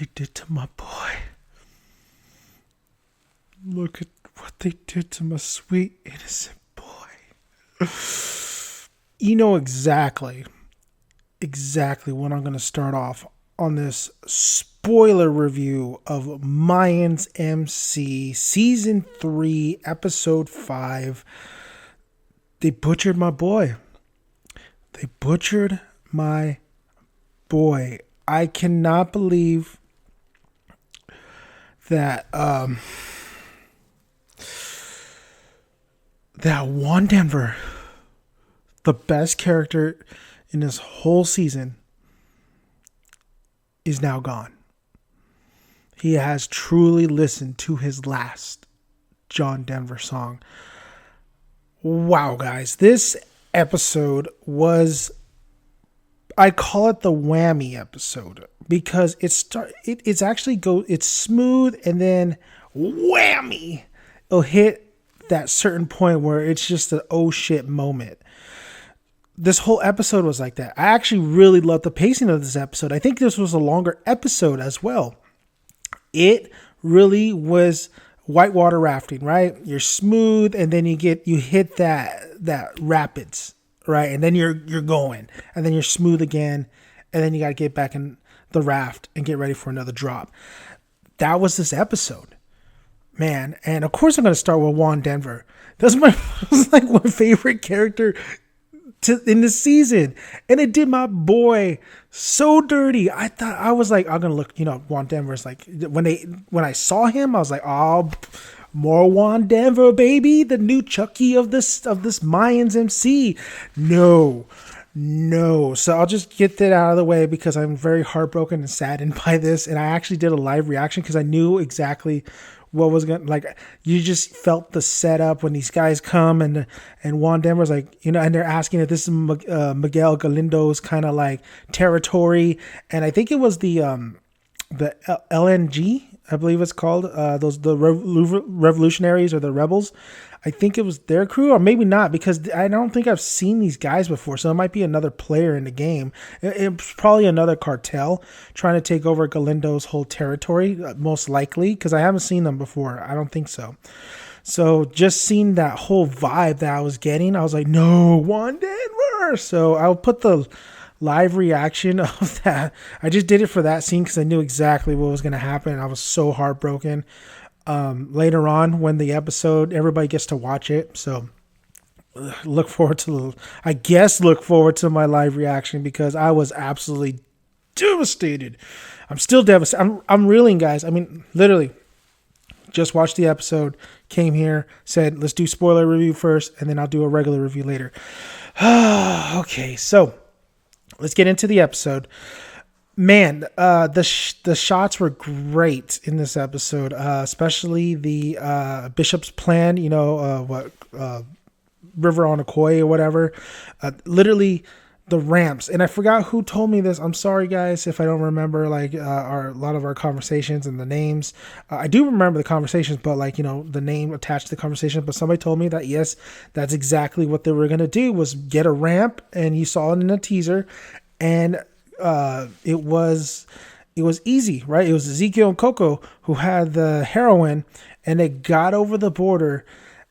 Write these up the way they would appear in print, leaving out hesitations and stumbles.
they did to my boy. Look at what they did to my sweet, innocent boy. You know exactly when I'm going to start off on this spoiler review of Mayans MC Season 3, Episode 5. They butchered my boy. They butchered my boy. I cannot believe that that Juan Denver, the best character in this whole season, is now gone. He has truly listened to his last John Denver song. Wow, guys. This episode was, I call it the whammy episode because it's smooth and then whammy. It'll hit that certain point where it's just an oh shit moment. This whole episode was like that. I actually really loved the pacing of this episode. I think this was a longer episode as well. It really was whitewater rafting, right? You're smooth and then you hit that rapids, right? And then you're going and then you're smooth again. And then you got to get back in the raft and get ready for another drop. That was this episode, man. And of course I'm going to start with Juan Denver. That's my favorite character in the season, and it did my boy so dirty. I was like, I'm gonna look, Juan Denver's like, when I saw him, I was like, oh, more Juan Denver, baby, the new Chucky of this Mayans MC. No, so I'll just get that out of the way because I'm very heartbroken and saddened by this, and I actually did a live reaction because I knew exactly what was going to, like, you just felt the setup when these guys come and Juan Denver's like, and they're asking if this is Miguel Galindo's kind of like territory. And I think it was the LNG, I believe it's called, the revolutionaries or the rebels. I think it was their crew, or maybe not, because I don't think I've seen these guys before. So it might be another player in the game. It's probably another cartel trying to take over Galindo's whole territory, most likely, because I haven't seen them before. I don't think so. So just seeing that whole vibe that I was getting, I was like, no, Juan Denver. So I'll put the live reaction of that. I just did it for that scene because I knew exactly what was going to happen. I was so heartbroken. Later on when the episode, everybody gets to watch it. So look forward to my live reaction because I was absolutely devastated. I'm still devastated. I'm reeling, guys. I mean, literally just watched the episode, came here, said, let's do spoiler review first, and then I'll do a regular review later. Okay. So let's get into the episode. Man, the shots were great in this episode, especially the Bishop's plan, River on Okoye or whatever. Literally the ramps. And I forgot who told me this. I'm sorry, guys, if I don't remember a lot of our conversations and the names. I do remember the conversations, but the name attached to the conversation. But somebody told me that, yes, that's exactly what they were going to do, was get a ramp. And you saw it in a teaser. And it was easy, right? It was Ezekiel and Coco who had the heroin, and they got over the border,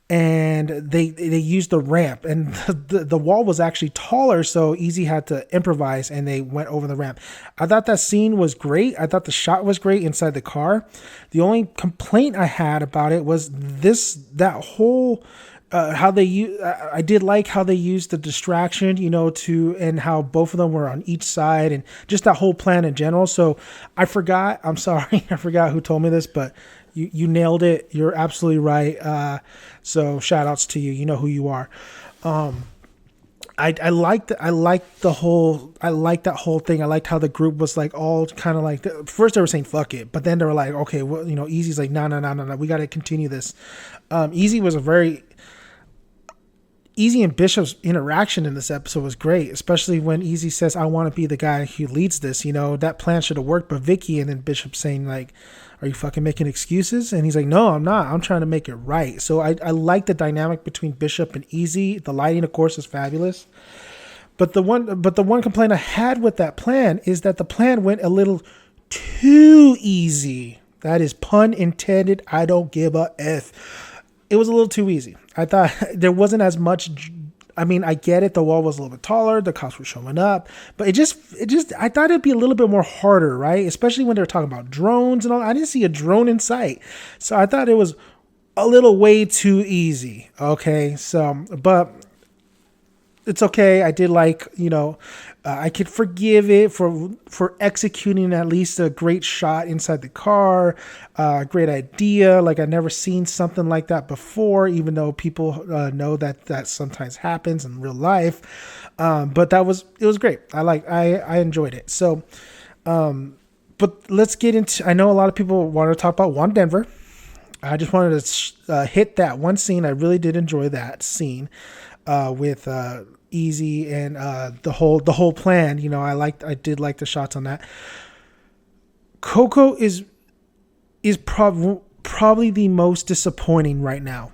and they used the ramp, and the wall was actually taller, so Easy had to improvise, and they went over the ramp. I thought that scene was great. I thought the shot was great inside the car. The only complaint I had about it was that whole. I did like how they used the distraction, and how both of them were on each side, and just that whole plan in general. So I'm sorry, I forgot who told me this, but you nailed it. You're absolutely right. So shout outs to you. You know who you are. I liked that whole thing. I liked how the group was like all kind of like, first they were saying fuck it, but then they were like, okay, well, Easy's like, no, we got to continue this. Easy was a very Easy and Bishop's interaction in this episode was great, especially when Easy says, I want to be the guy who leads this. That plan should have worked, but Vicky, and then Bishop saying like, are you fucking making excuses? And he's like, no, I'm not. I'm trying to make it right. So I like the dynamic between Bishop and Easy. The lighting, of course, is fabulous. But the one complaint I had with that plan is that the plan went a little too easy. That is pun intended. I don't give a F. It was a little too easy. I thought there wasn't as much. I mean, I get it. The wall was a little bit taller. The cops were showing up, but it just, I thought it'd be a little bit more harder, right? Especially when they were talking about drones and all. I didn't see a drone in sight. So I thought it was a little way too easy. Okay. So, but it's okay. I did like, I could forgive it for executing at least a great shot inside the car, great idea. Like I'd never seen something like that before, even though people know that sometimes happens in real life. But it was great. I enjoyed it. So, but let's get into, I know a lot of people want to talk about One Denver. I just wanted to hit that one scene. I really did enjoy that scene with Easy and the whole plan. I did like the shots on that. Coco is probably the most disappointing right now.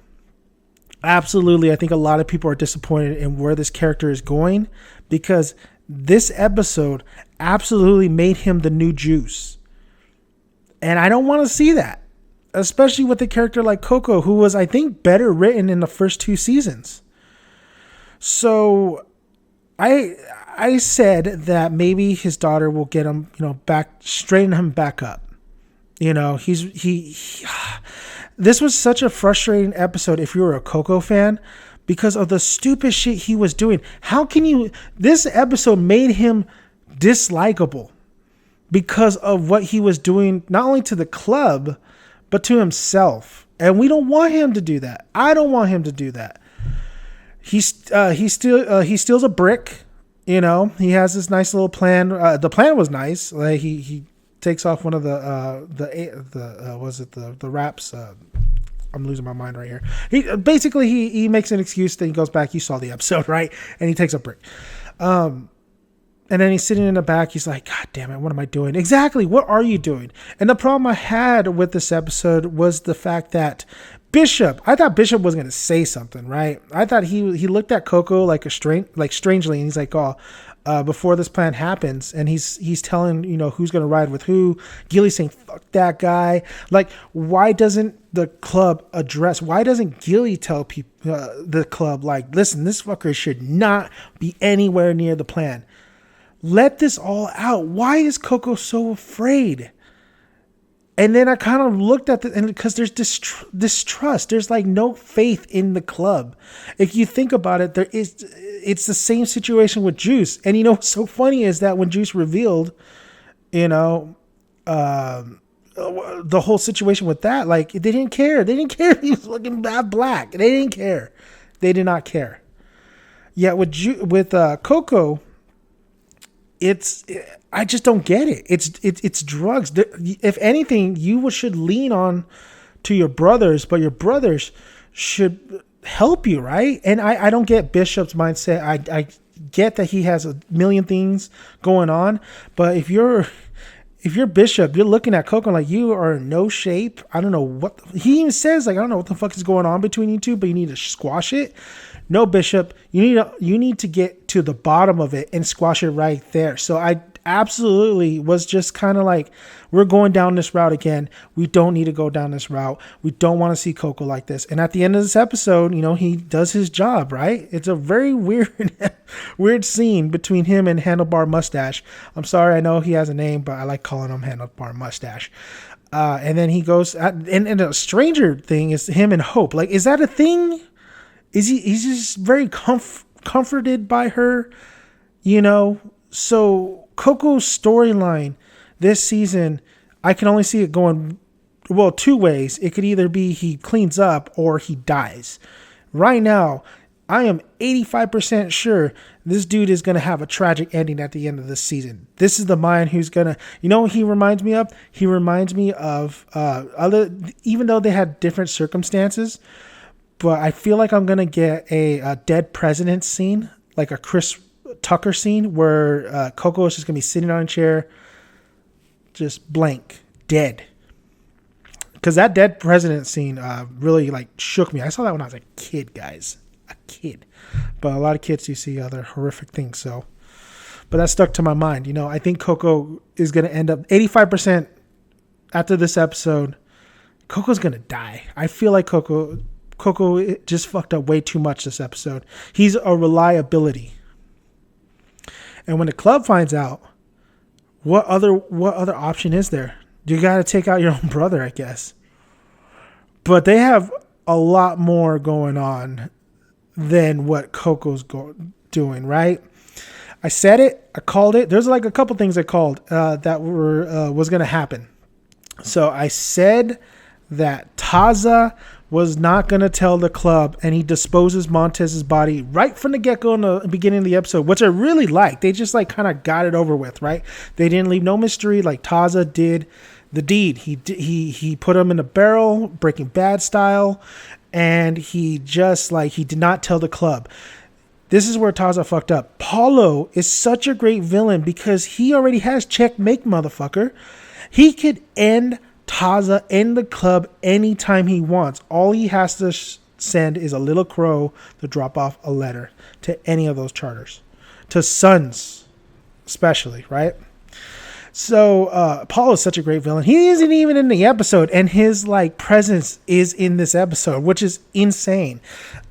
Absolutely, I think a lot of people are disappointed in where this character is going because this episode absolutely made him the new Juice, and I don't want to see that. Especially with a character like Coco, who was, I think, better written in the first 2 seasons. So I said that maybe his daughter will get him, straighten him back up. This was such a frustrating episode if you were a Coco fan because of the stupid shit he was doing. This episode made him dislikable because of what he was doing, not only to the club, but to himself. And we don't want him to do that. I don't want him to do that. He steals a brick. He has this nice little plan. The plan was nice. Like he takes off one of the wraps. I'm losing my mind right here. He makes an excuse. Then he goes back. You saw the episode, right? And he takes a brick. And then he's sitting in the back. He's like, God damn it, what am I doing? Exactly, what are you doing? And the problem I had with this episode was the fact that I thought Bishop was going to say something, right? I thought he looked at Coco strangely, and he's like, before this plan happens, and he's telling, who's going to ride with who. Gilly's saying, fuck that guy. Like, why doesn't Gilly tell people, the club, like, listen, this fucker should not be anywhere near the plan. Let this all out. Why is Coco so afraid? And then I kind of looked at and because there's distrust. There's like no faith in the club. If you think about it, it's the same situation with Juice. And what's so funny is that when Juice revealed, the whole situation with that, like they didn't care. They didn't care if he was looking black. They didn't care. They did not care. Yet with Coco, I just don't get it. It's drugs. If anything, you should lean on to your brothers, but your brothers should help you, right? And I don't get Bishop's mindset. I get that he has a million things going on, but if you're Bishop, you're looking at Coco like you are in no shape. I don't know what he even says. Like, I don't know what the fuck is going on between you two, but you need to squash it. No, Bishop, you need to get to the bottom of it and squash it right there. So I absolutely was just kind of like, we're going down this route again. We don't need to go down this route. We don't want to see Coco like this. And at the end of this episode, he does his job, right? It's a very weird scene between him and Handlebar Mustache. I'm sorry, I know he has a name, but I like calling him Handlebar Mustache. And then he goes, and a stranger thing is him and Hope. Like, is that a thing? He's just very comforted by her, So Coco's storyline this season, I can only see it going, 2 ways. It could either be he cleans up or he dies. Right now, I am 85% sure this dude is going to have a tragic ending at the end of this season. This is the Mayan who's going to, what he reminds me of? He reminds me of even though they had different circumstances, but I feel like I'm going to get a dead president scene, like a Chris Tucker scene where Coco is just going to be sitting on a chair, just blank, dead. Because that dead president scene really shook me. I saw that when I was a kid, guys. A kid. But a lot of kids do see other horrific things. So, but that stuck to my mind. I think Coco is going to end up 85% after this episode. Coco's going to die. I feel like Coco just fucked up way too much this episode. He's a reliability. And when the club finds out, what other option is there? You got to take out your own brother, I guess. But they have a lot more going on than what Coco's doing, right? I said it. I called it. There's like a couple things I called that was going to happen. So I said that Taza was not going to tell the club, and he disposes Montez's body right from the get-go in the beginning of the episode, which I really liked. They just like kind of got it over with, right? They didn't leave no mystery. Like Taza did the deed. He put him in a barrel, Breaking Bad style, and he did not tell the club. This is where Taza fucked up. Paulo is such a great villain because he already has checkmate, motherfucker. He could end Taza in the club anytime he wants. All he has to send is a little crow to drop off a letter to any of those charters, to Sons especially, right? So Paul is such a great villain. He isn't even in the episode, and his like presence is in this episode, which is insane.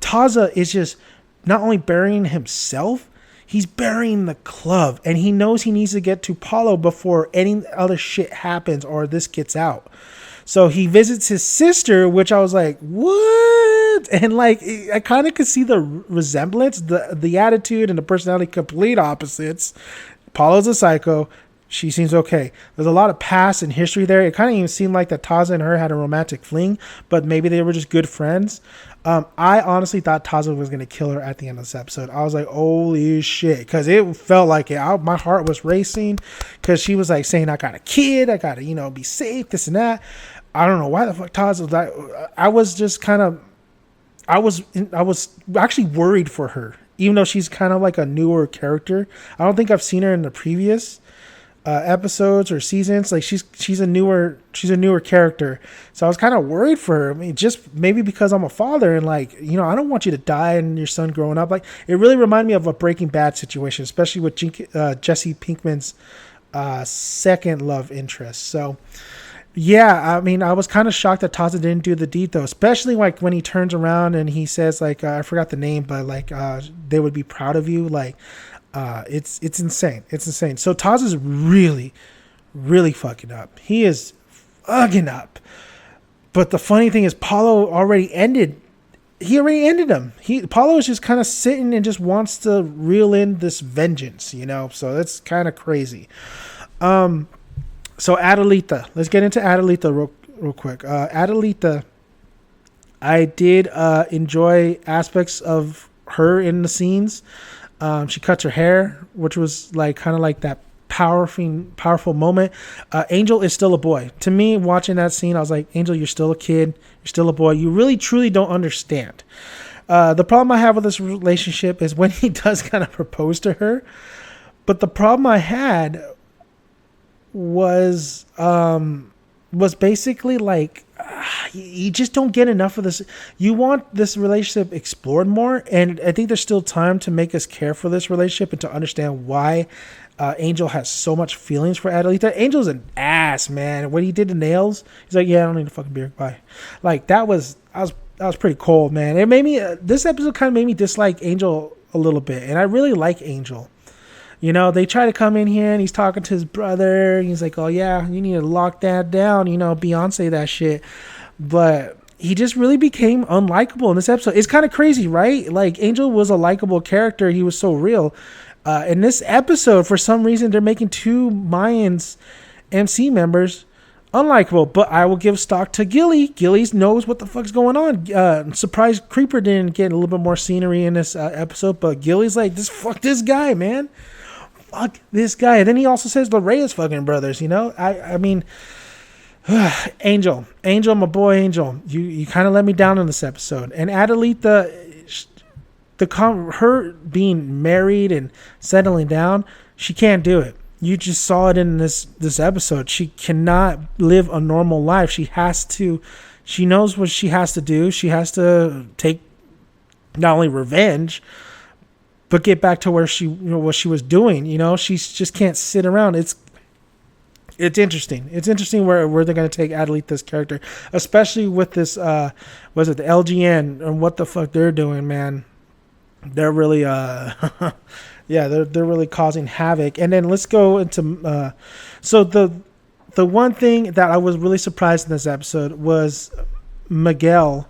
Taza is just not only burying himself, he's burying the club, and he knows he needs to get to Paulo before any other shit happens or this gets out. So he visits his sister, which I was like, what? And like, I kind of could see the resemblance, the attitude and the personality, complete opposites. Paulo's a psycho. She seems okay. There's a lot of past and history there. It kind of even seemed like that Taza and her had a romantic fling, but maybe they were just good friends. I honestly thought Taza was going to kill her at the end of this episode. I was like, holy shit. Because it felt like it. My heart was racing because she was like saying, I got a kid. I got to, be safe, this and that. I don't know why the fuck Taza was like. I was just kind of, I was actually worried for her, even though she's kind of like a newer character. I don't think I've seen her in the previous episodes or seasons. Like she's a newer character, so I was kind of worried for her. I mean, just maybe because I'm a father and like, I don't want you to die and your son growing up. Like, it really reminded me of a Breaking Bad situation, especially with Jesse Pinkman's second love interest. So yeah, I mean, I was kind of shocked that Taza didn't do the deed though, especially like when he turns around and he says like, I forgot the name, but like they would be proud of you. Like, it's insane. It's insane. So Taza's really, really fucking up. He is fucking up. But the funny thing is, Paulo already ended. He already ended him. Paulo is just kind of sitting and just wants to reel in this vengeance, So that's kind of crazy. So Adelita. Let's get into Adelita real quick. Adelita, I did enjoy aspects of her in the scenes. She cuts her hair, which was like kind of like that powerful moment. Angel is still a boy. To me, watching that scene, I was like, Angel, you're still a kid. You're still a boy. You really, truly don't understand. The problem I have with this relationship is when he does kind of propose to her. But the problem I had was basically like, you just don't get enough of this. You want this relationship explored more, and I think there's still time to make us care for this relationship and to understand why Angel has so much feelings for Adelita. Angel's an ass, man. When he did the nails, he's like, yeah, I don't need a fucking beer, bye. Like, that was pretty cold, man. It made me this episode kind of made me dislike Angel a little bit, and I really like Angel. They try to come in here and he's talking to his brother. He's like, oh, yeah, you need to lock that down. Beyonce that shit. But he just really became unlikable in this episode. It's kind of crazy, right? Like, Angel was a likable character. He was so real. In this episode, for some reason, they're making two Mayans MC members unlikable. But I will give stock to Gilly. Gilly knows what the fuck's going on. Surprised Creeper didn't get a little bit more scenery in this episode. But Gilly's like, fuck this guy, man. Fuck this guy. And then he also says the Reyes fucking brothers, I mean, Angel, my boy Angel, you kind of let me down in this episode. And Adelita, her being married and settling down, she can't do it. You just saw it in this episode. She cannot live a normal life. She knows what she has to do. She has to take not only revenge, but get back to where she, what she was doing. She just can't sit around. It's interesting. It's interesting where they're going to take Adelita's character, especially with this, was it the LGN and what the fuck they're doing, man. They're really, yeah, they're really causing havoc. And then let's go into, so the one thing that I was really surprised in this episode was Miguel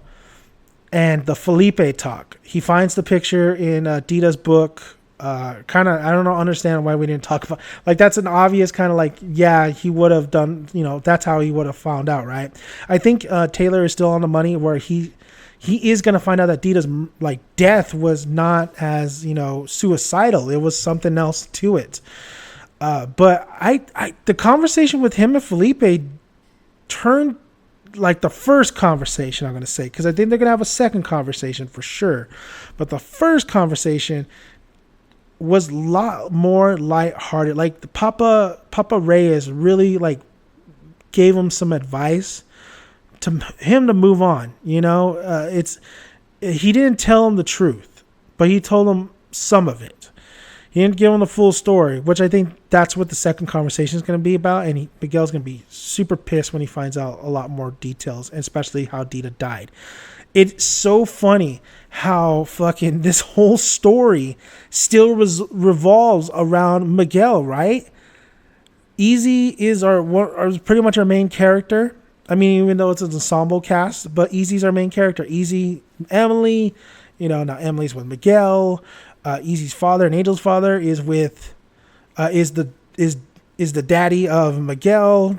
and the Felipe talk. He finds the picture in Dita's book. Kind of, I don't know, understand why we didn't talk about, like, that's an obvious kind of like, yeah, he would have done, that's how he would have found out, right? I think Taylor is still on the money where he is going to find out that Dita's like death was not as, suicidal. It was something else to it. But the conversation with him and Felipe turned like the first conversation, I'm going to say, because I think they're going to have a second conversation for sure. But the first conversation was a lot more lighthearted. Like the Papa Reyes really like gave him some advice to him to move on. He didn't tell him the truth, but he told him some of it. He didn't give him the full story, which I think that's what the second conversation is going to be about. And Miguel's going to be super pissed when he finds out a lot more details, especially how Dita died. It's so funny how fucking this whole story still revolves around Miguel, right? Easy is pretty much our main character. I mean, even though it's an ensemble cast, but Easy's our main character. Easy, Emily, now Emily's with Miguel. Easy's father and Angel's father is with, is the daddy of Miguel.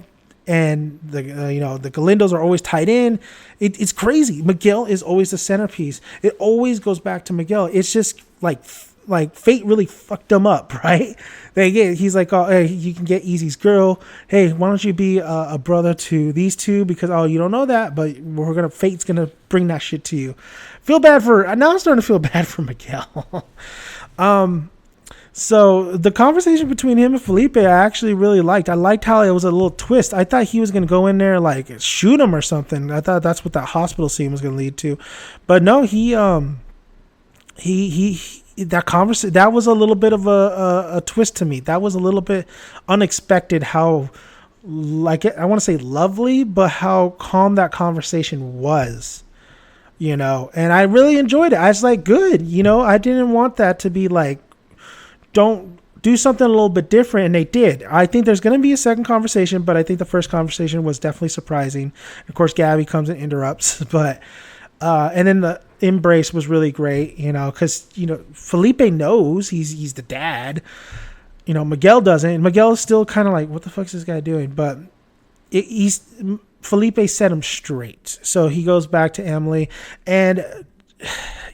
And the Galindos are always tied in. It's crazy. Miguel is always the centerpiece. It always goes back to Miguel. It's just like fate really fucked him up, right? He's like, oh, hey, you can get Easy's girl. Hey, why don't you be a brother to these two? Because you don't know that, but fate's gonna bring that shit to you. Now I'm starting to feel bad for Miguel. So the conversation between him and Felipe, I actually really liked. I liked how it was a little twist. I thought he was going to go in there like shoot him or something. I thought that's what that hospital scene was going to lead to, but no, that conversation, that was a little bit of a twist to me. That was a little bit unexpected. How, like, I want to say lovely, but how calm that conversation was. And I really enjoyed it. I was like, good. I didn't want that to be like, don't do something a little bit different, and they did. I think there's going to be a second conversation, but I think the first conversation was definitely surprising. Of course, Gabby comes and interrupts, but and then the embrace was really great, because Felipe knows he's the dad. Miguel doesn't. Miguel is still kind of like, what the fuck is this guy doing? But Felipe set him straight, so he goes back to Emily, and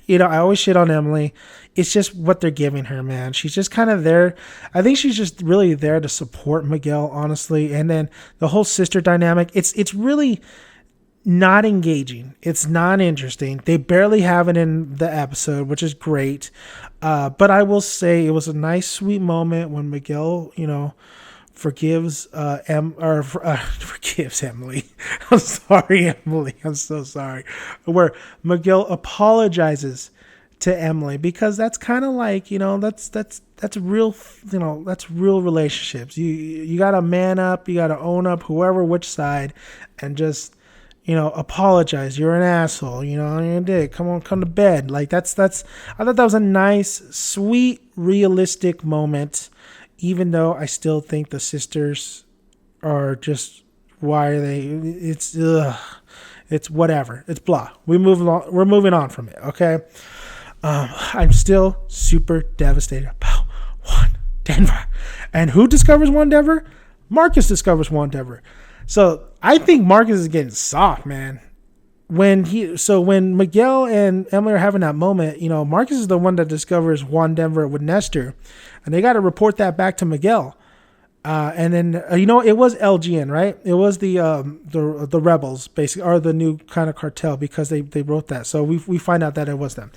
I always shit on Emily. It's just what they're giving her, man. She's just kind of there. I think she's just really there to support Miguel, honestly. And then the whole sister dynamic, it's really not engaging. It's not interesting. They barely have it in the episode, which is great. But I will say it was a nice, sweet moment when Miguel, forgives forgives Emily. I'm sorry, Emily. I'm so sorry. Where Miguel apologizes to Emily, because that's kind of like, that's real, that's real relationships. You got to man up, you got to own up, which side, and just, apologize. You're an asshole, you're a dick. Come to bed. Like I thought that was a nice, sweet, realistic moment, even though I still think the sisters are just, why are they, it's whatever. It's blah. We're moving on from it. Okay. I'm still super devastated about Juan Denver. And who discovers Juan Denver? Marcus discovers Juan Denver. So I think Marcus is getting soft, man. When Miguel and Emily are having that moment, Marcus is the one that discovers Juan Denver with Nestor, and they got to report that back to Miguel. And then it was LGN, right? It was the rebels, basically, or the new kind of cartel, because they wrote that. So we find out that it was them.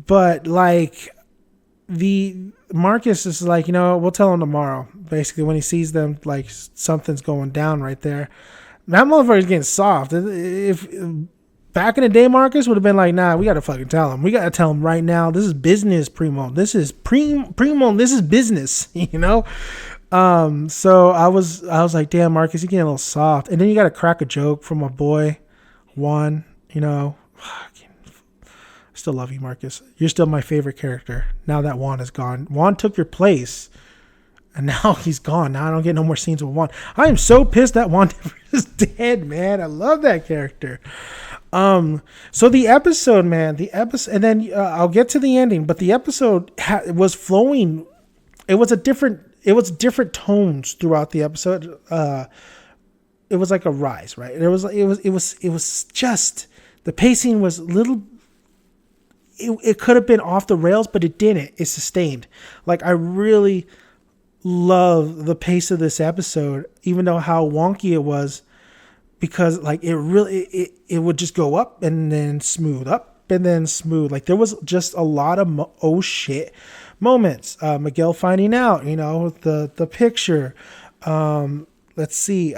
But like the Marcus is like, we'll tell him tomorrow. Basically, when he sees them, like something's going down right there. That motherfucker's getting soft. If Back in the day, Marcus would have been like, nah, we got to fucking tell him. We got to tell him right now. This is business, Primo. This is Primo. This is business, you know? So I was like, damn, Marcus, you're getting a little soft. And then you got to crack a joke from my boy, Juan, you know? I still love you, Marcus. You're still my favorite character now that Juan is gone. Juan took your place. And now he's gone. Now I don't get no more scenes with Juan. I am so pissed that Juan is dead, man. I love that character. So the episode, man, and then I'll get to the ending, but the episode was flowing. It was different tones throughout the episode. It was like a rise, right? It was just, the pacing was a little, it could have been off the rails, but it didn't. It sustained. Like, I really love the pace of this episode, even though how wonky it was. Because like it would just go up and then smooth, up and then smooth. Like there was just a lot of oh shit moments. Miguel finding out, you know, the picture. Let's see,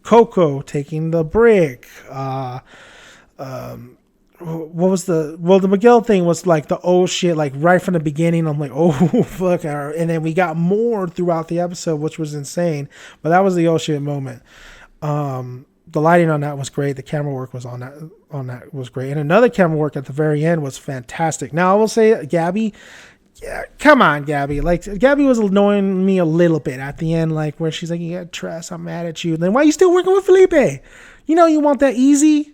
Coco taking the brick. What was the Miguel thing was like the oh shit, like right from the beginning. I'm like, oh fuck, and then we got more throughout the episode, which was insane. But that was the oh shit moment. The lighting on that was great. The camera work was on that was great, and another camera work at the very end was fantastic. Now I will say, Gabby, yeah, come on, Gabby. Like Gabby was annoying me a little bit at the end, like where she's like, "Yeah, Tress, I'm mad at you." Then why are you still working with Felipe? You know, you want that easy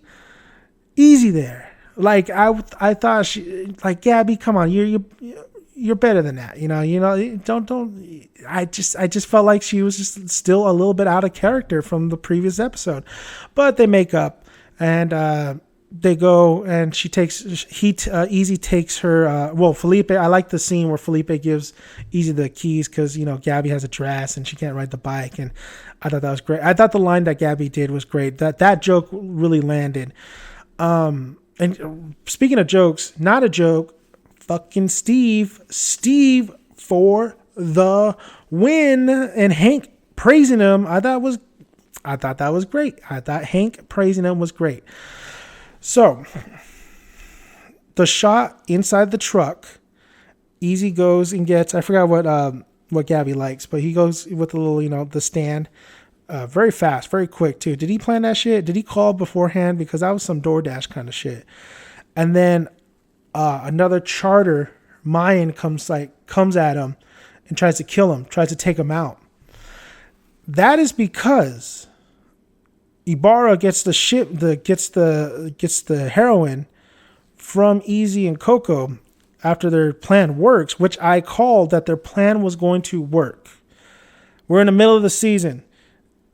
there. Like I thought she, like, Gabby, come on, you're better than that. You know, don't. I just felt like she was just still a little bit out of character from the previous episode, but they make up and they go and Easy takes her. Felipe. I like the scene where Felipe gives Easy the keys because, you know, Gabby has a dress and she can't ride the bike, and I thought that was great. I thought the line that Gabby did was great. That joke really landed. And speaking of jokes, not a joke, fucking Steve for the win, and Hank praising him. I thought that was great. I thought Hank praising him was great. So the shot inside the truck, Easy goes and gets, I forgot what Gabby likes, but he goes with a little, you know, the stand. Very fast, very quick too. Did he plan that shit? Did he call beforehand? Because that was some DoorDash kind of shit. And then another charter Mayan comes at him and tries to kill him, tries to take him out. That is because Ibarra gets the heroin from Easy and Coco after their plan works, which I called that their plan was going to work. We're in the middle of the season.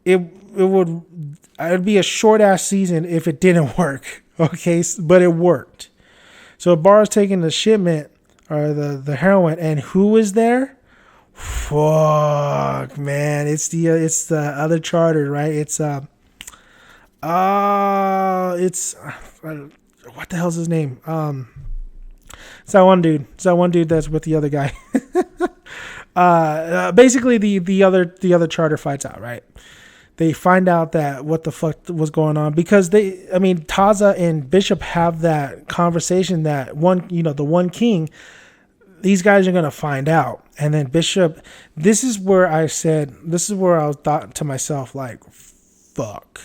It would be a short ass season if it didn't work. Okay, but it worked. So Bar's taking the shipment or the heroin, and who is there? Fuck, man, it's the other charter, right? It's what the hell's his name? It's that one dude. It's that one dude that's with the other guy. Basically the other charter fights out, right? They find out that what the fuck was going on because Taza and Bishop have that conversation that the one king, these guys are going to find out. And then Bishop, this is where I thought to myself, like, fuck.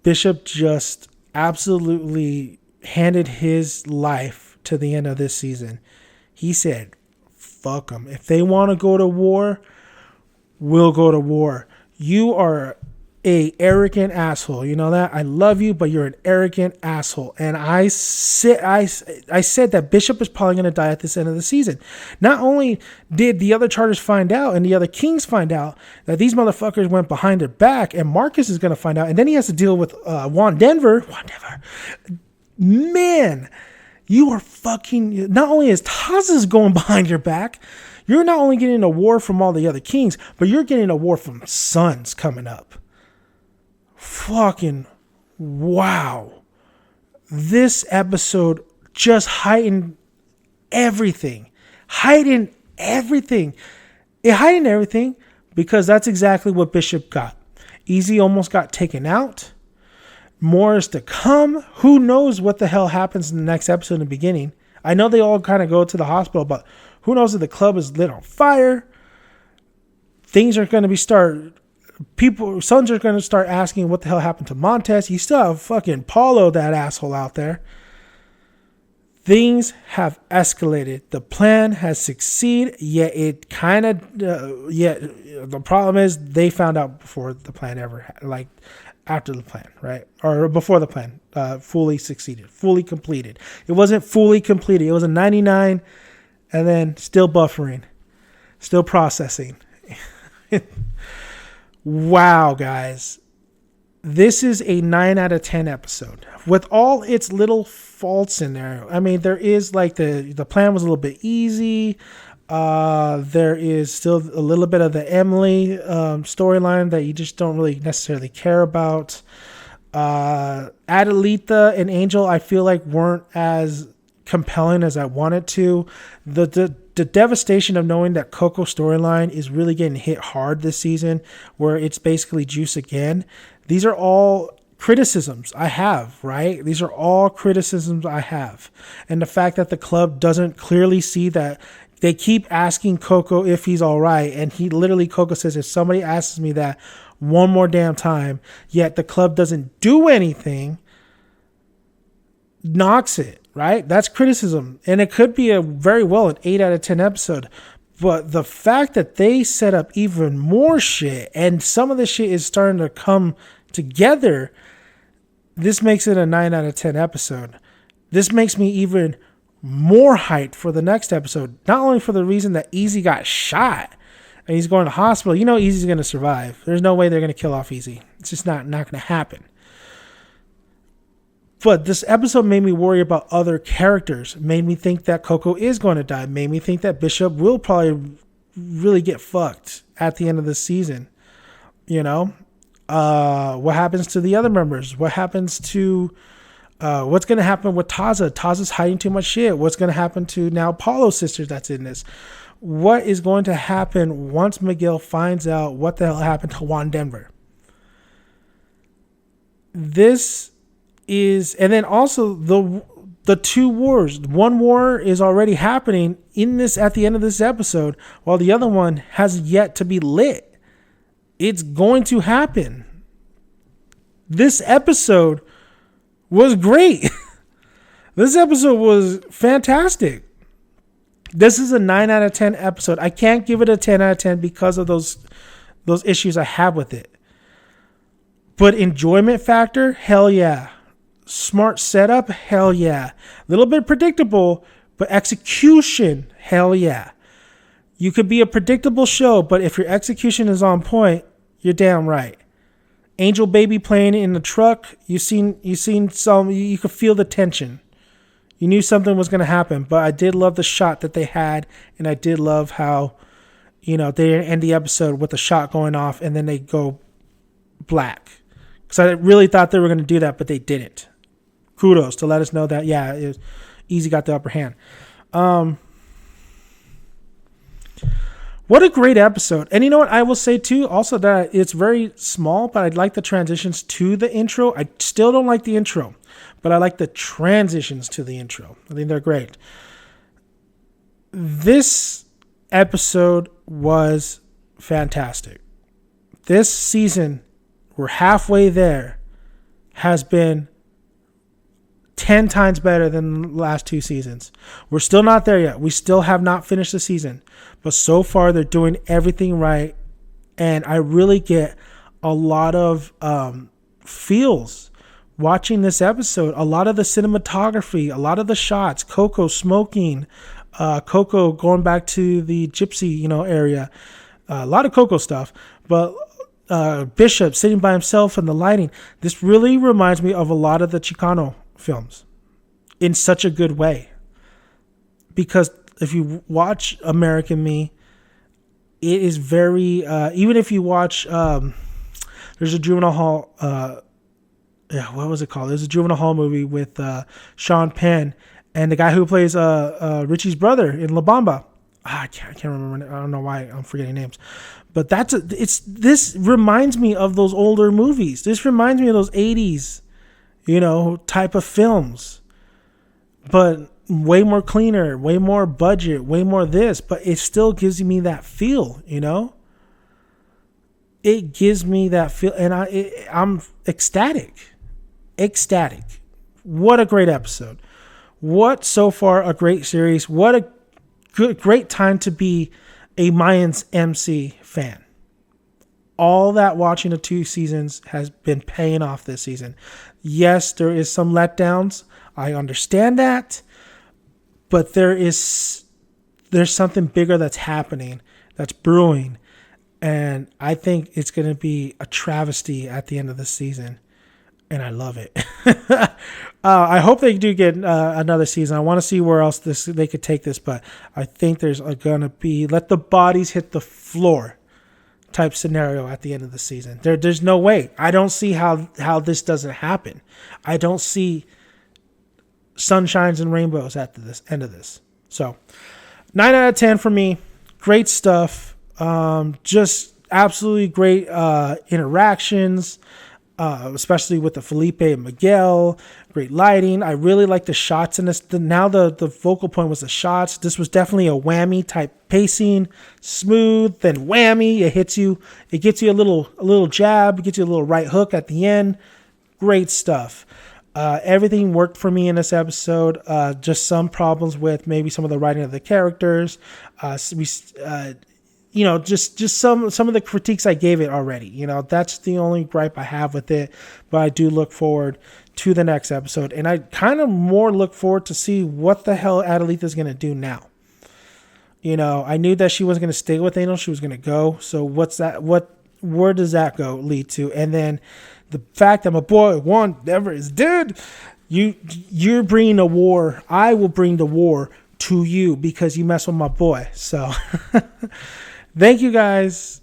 Bishop just absolutely handed his life to the end of this season. He said, fuck them. If they want to go to war, we'll go to war. You are a arrogant asshole. You know that? I love you, but you're an arrogant asshole. And I said that Bishop is probably going to die at this end of the season. Not only did the other charters find out and the other kings find out that these motherfuckers went behind their back, and Marcus is going to find out, and then he has to deal with Juan Denver. Man, you are fucking... Not only is Taza's going behind your back, you're not only getting a war from all the other kings, but you're getting a war from Sons coming up. Fucking wow. This episode just heightened everything. It heightened everything because that's exactly what Bishop got. Easy almost got taken out. More is to come. Who knows what the hell happens in the next episode in the beginning? I know they all kind of go to the hospital, but who knows if the club is lit on fire? Things are going to be Sons are going to start asking what the hell happened to Montez. You still have fucking Paulo, that asshole out there. Things have escalated. The plan has succeeded, yet it kind of, the problem is they found out before the plan after the plan, right? Or before the plan fully succeeded, fully completed. It wasn't fully completed. It was a 99 and then still buffering, still processing. Wow, guys. This is a 9 out of 10 episode with all its little faults in there. I mean, there is the plan was a little bit easy. There is still a little bit of the Emily storyline that you just don't really necessarily care about. Adelita and Angel, I feel like weren't as compelling as I wanted to. The devastation of knowing that Coco storyline is really getting hit hard this season, where it's basically juice again. These are all criticisms I have, right? These are all criticisms I have. And the fact that the club doesn't clearly see that. They keep asking Coco if he's all right. And Coco says, if somebody asks me that one more damn time, yet the club doesn't do anything, knocks it, right? That's criticism. And it could be very well an 8 out of 10 episode. But the fact that they set up even more shit and some of the shit is starting to come together, this makes it a 9 out of 10 episode. This makes me even more hyped for the next episode. Not only for the reason that Easy got shot and he's going to hospital. You know Easy's going to survive. There's no way they're going to kill off Easy. It's just not going to happen. But this episode made me worry about other characters. Made me think that Coco is going to die. Made me think that Bishop will probably really get fucked at the end of the season. You know? What happens to the other members? What happens to... what's going to happen with Taza? Taza's hiding too much shit. What's going to happen to now Paulo's sisters that's in this? What is going to happen once Miguel finds out what the hell happened to Juan Denver? This is... And then also the two wars. One war is already happening at the end of this episode, while the other one has yet to be lit. It's going to happen. This episode was great. This episode was fantastic. This is a 9 out of 10 episode. I can't give it a 10 out of 10 because of those issues I have with it. But enjoyment factor, hell yeah. Smart setup, hell yeah. A little bit predictable, but execution, hell yeah. You could be a predictable show, but if your execution is on point, you're damn right. Angel Baby playing in the truck, you could feel the tension. You knew something was going to happen, but I did love the shot that they had, and I did love how, they end the episode with the shot going off, and then they go black. Because I really thought they were going to do that, but they didn't. Kudos to let us know that, Easy got the upper hand. What a great episode. And you know what I will say too, also that it's very small, but I like the transitions to the intro. I still don't like the intro, but I like the transitions to the intro. I think they're great. This episode was fantastic. This season, we're halfway there, has been 10 times better than the last 2 seasons. We're still not there yet. We still have not finished the season. But so far, they're doing everything right. And I really get a lot of feels watching this episode. A lot of the cinematography, a lot of the shots, Coco smoking, Coco going back to the gypsy, area. A lot of Coco stuff. But Bishop sitting by himself and the lighting. This really reminds me of a lot of the Chicano films in such a good way, because if you watch American Me, it is very even if you watch there's a juvenile hall what was it called, there's a juvenile hall movie with Sean Penn and the guy who plays Richie's brother in La Bamba. I can't remember. I don't know why I'm forgetting names, but this reminds me of those older movies. This reminds me of those 80s type of films, but way more cleaner, way more budget, way more this, but it still gives me that feel, It gives me that feel, and I'm ecstatic. What a great episode. What so far a great series. What a great time to be a Mayans MC fan. All that watching the 2 seasons has been paying off this season. Yes, there is some letdowns. I understand that. But there's something bigger that's happening, that's brewing. And I think it's going to be a travesty at the end of the season. And I love it. I hope they do get another season. I want to see where else they could take this. But I think there's going to be let the bodies hit the floor type scenario at the end of the season. There's no way. I don't see how this doesn't happen. I don't see sunshines and rainbows at the end of this. So 9 out of 10 for me. Great stuff. Just absolutely great interactions, especially with the Felipe and Miguel. Great lighting. I really like the shots in this. Now the focal point was the shots. This was definitely a whammy type pacing. Smooth, then whammy. It hits you. It gets you a little jab. It gets you a little right hook at the end. Great stuff. Everything worked for me in this episode. Just some problems with maybe some of the writing of the characters. Just some of the critiques I gave it already. That's the only gripe I have with it. But I do look forward to the next episode, and I kind of more look forward to see what the hell Adelita is going to do now. I knew that she wasn't going to stay with Angel; she was going to go. So what's that? Where does that lead to? And then the fact that my boy Juan Denver is dead. You're bringing a war. I will bring the war to you because you mess with my boy. So thank you guys.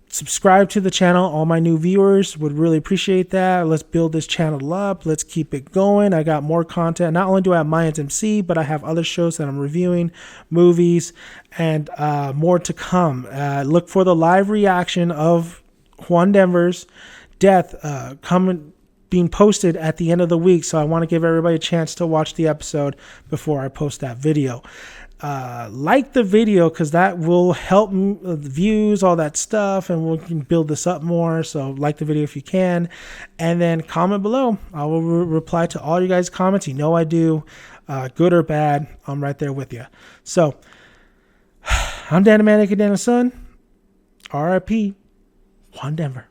Subscribe to the channel. All my new viewers would really appreciate that. Let's build this channel up. Let's keep it going. I got more content. Not only do I have Mayans MC, but I have other shows that I'm reviewing, movies, and more to come. Look for the live reaction of Juan Denver's death being posted at the end of the week. So I want to give everybody a chance to watch the episode before I post that video. Like the video because that will help the views, all that stuff, and we can build this up more. So like the video if you can, and then comment below. I will reply to all you guys' comments. I do, good or bad. I'm right there with you. So I'm Dan the Man, aka Dan the Son. R.I.P. Juan Denver.